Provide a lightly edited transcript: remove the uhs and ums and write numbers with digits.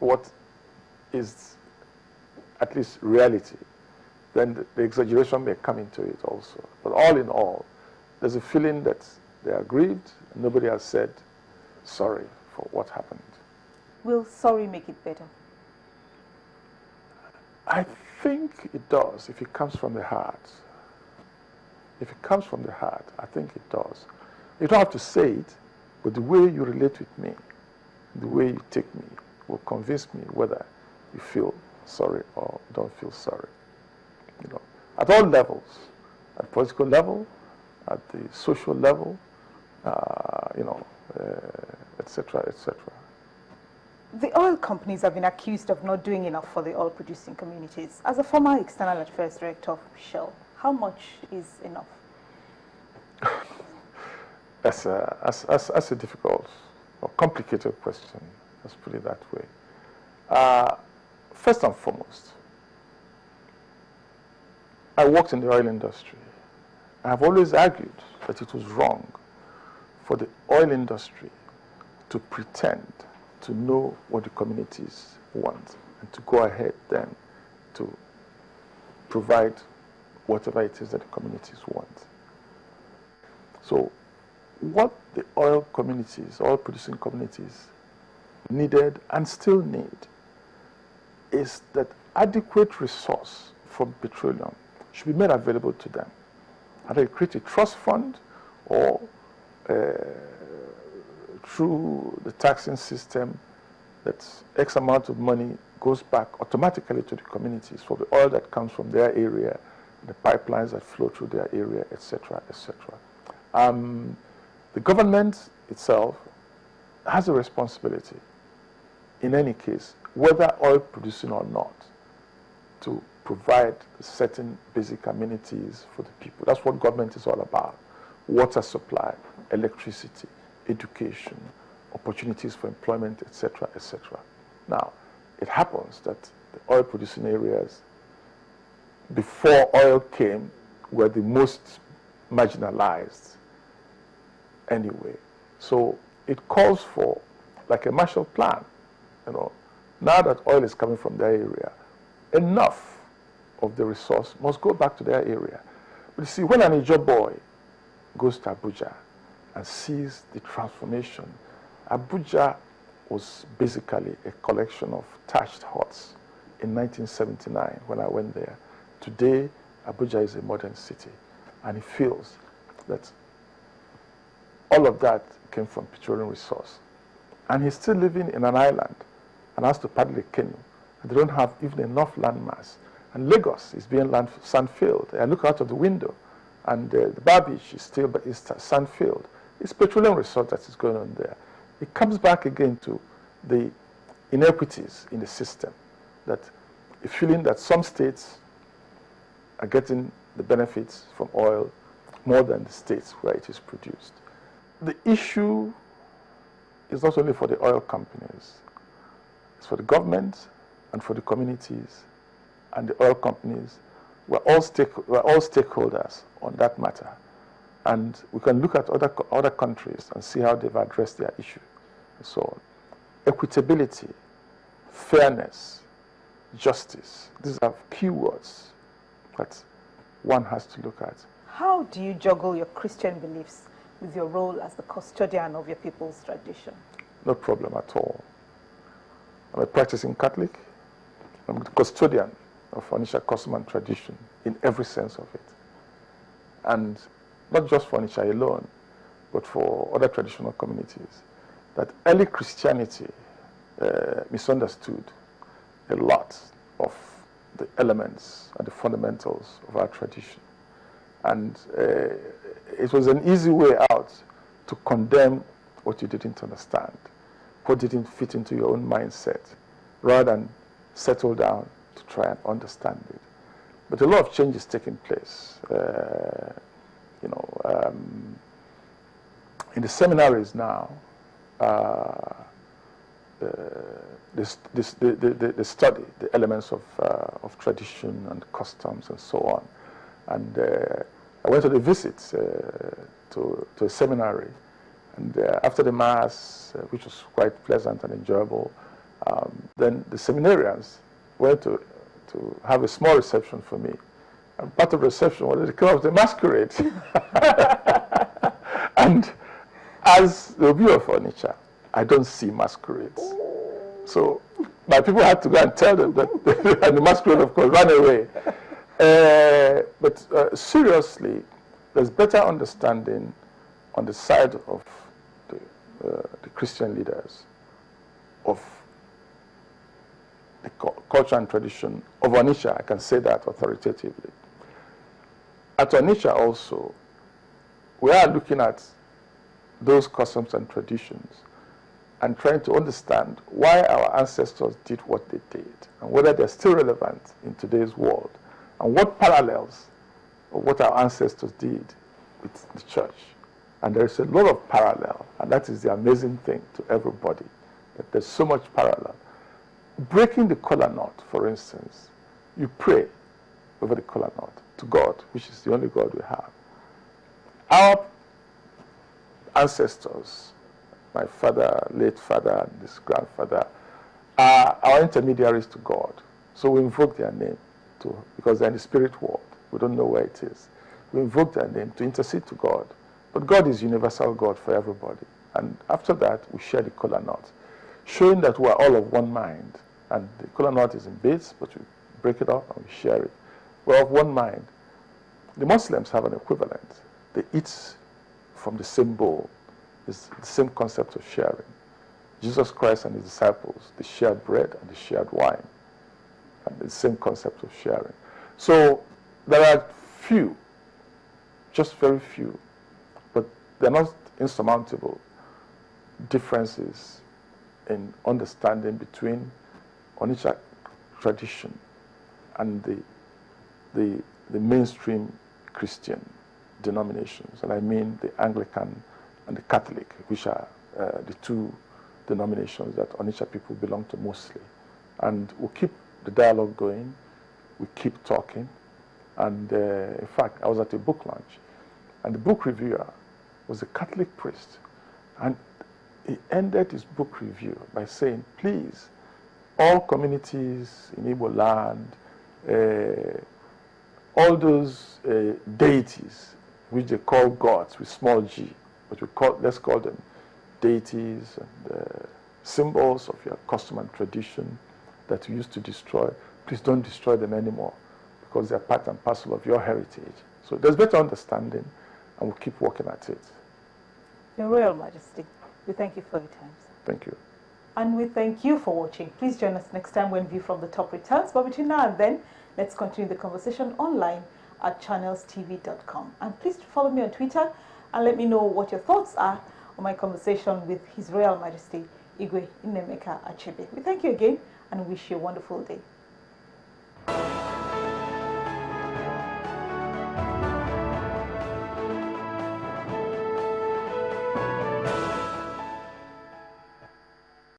what is at least reality, then the exaggeration may come into it also. But all in all, there's a feeling that they are aggrieved, and nobody has said sorry for what happened. Will sorry make it better? I think it does if it comes from the heart. If it comes from the heart, I think it does. You don't have to say it, but the way you relate with me, the way you take me, will convince me whether you feel sorry or don't feel sorry. You know, at all levels, at the political level, at the social level, etc., etc. The oil companies have been accused of not doing enough for the oil-producing communities. As a former external affairs director of Shell, how much is enough? That's a difficult or complicated question. Let's put it that way. First and foremost, I worked in the oil industry. I have always argued that it was wrong for the oil industry to pretend to know what the communities want and to go ahead then to provide whatever it is that the communities want. So what the oil communities, oil producing communities needed and still need is that adequate resource from petroleum should be made available to them. Either create a trust fund or through the taxing system that X amount of money goes back automatically to the communities for the oil that comes from their area, the pipelines that flow through their area, etc., etc. The government itself has a responsibility, in any case, whether oil producing or not, to provide certain basic amenities for the people. That's what government is all about. Water supply, electricity, education, opportunities for employment, etc., etc. Now, it happens that the oil producing areas, before oil came, were the most marginalized anyway. So it calls for like a Marshall Plan. You know, now that oil is coming from their area, enough of the resource must go back to their area. But you see, when an Ijaw boy goes to Abuja and sees the transformation, Abuja was basically a collection of thatched huts in 1979 when I went there. Today, Abuja is a modern city, and he feels that all of that came from petroleum resource. And he's still living in an island and has to paddle a canoe. And they don't have even enough land mass. And Lagos is being sand-filled. I look out of the window, and the Bar Beach is still sand-filled. It's petroleum resource that is going on there. It comes back again to the inequities in the system, that a feeling that some states are getting the benefits from oil more than the states where it is produced. The issue is not only for the oil companies, it's for the government and for the communities and the oil companies. We're all stakeholders on that matter. And we can look at other countries and see how they've addressed their issue and so on. Equitability, fairness, justice, these are keywords that one has to look at. How do you juggle your Christian beliefs with your role as the custodian of your people's tradition? No problem at all. I'm a practicing Catholic. I'm the custodian of Onitsha custom and tradition in every sense of it. And not just for Onitsha alone, but for other traditional communities. That early Christianity misunderstood a lot of the elements and the fundamentals of our tradition. And it was an easy way out to condemn what you didn't understand, what didn't fit into your own mindset, rather than settle down to try and understand it. But a lot of change is taking place. In the seminaries now, they study the elements of tradition and customs and so on. And I went on a visit to a seminary, And after the Mass, which was quite pleasant and enjoyable, then the seminarians went to have a small reception for me. And part of the reception was the club of the masquerade. And as the Obi Of Onitsha, I don't see masquerades. So my people had to go and tell them that, and the masquerade, of course, ran away. But seriously, there's better understanding on the side of the Christian leaders of the culture and tradition of Onitsha. I can say that authoritatively. At Onitsha also, we are looking at those customs and traditions and trying to understand why our ancestors did what they did and whether they're still relevant in today's world and what parallels of what our ancestors did with the church. And there is a lot of parallel, and that is the amazing thing to everybody, that there's so much parallel. Breaking the kola knot, for instance, you pray over the kola knot to God, which is the only God we have. Our ancestors, my father, late father, and his grandfather, are our intermediaries to God. So we invoke their name because they're in the spirit world. We don't know where it is. We invoke their name to intercede to God. But God is universal God for everybody. And after that, we share the kola nut, showing that we are all of one mind. And the kola nut is in bits, but we break it up and we share it. We're of one mind. The Muslims have an equivalent. They eat from the same bowl. It's the same concept of sharing. Jesus Christ and his disciples, they shared bread and they shared wine. And the same concept of sharing. So there are few, just very few, but they're not insurmountable differences in understanding between Onitsha tradition and the mainstream Christian denominations. And I mean the Anglican and the Catholic, which are the two denominations that Onitsha people belong to mostly. And we'll keep the dialogue going, we keep talking. And in fact, I was at a book launch, and the book reviewer was a Catholic priest. And he ended his book review by saying, please, all communities in Igbo land, all those deities, which they call gods with small g, but let's call them deities and symbols of your custom and tradition that you used to destroy, please don't destroy them anymore, because they're part and parcel of your heritage. So there's better understanding, and we'll keep working at it. Your Royal Majesty, we thank you for your time, sir. Thank you. And we thank you for watching. Please join us next time when View from the Top returns. But between now and then, let's continue the conversation online at channelstv.com. And please follow me on Twitter and let me know what your thoughts are on my conversation with His Royal Majesty, Igwe Nnaemeka Achebe. We thank you again and wish you a wonderful day.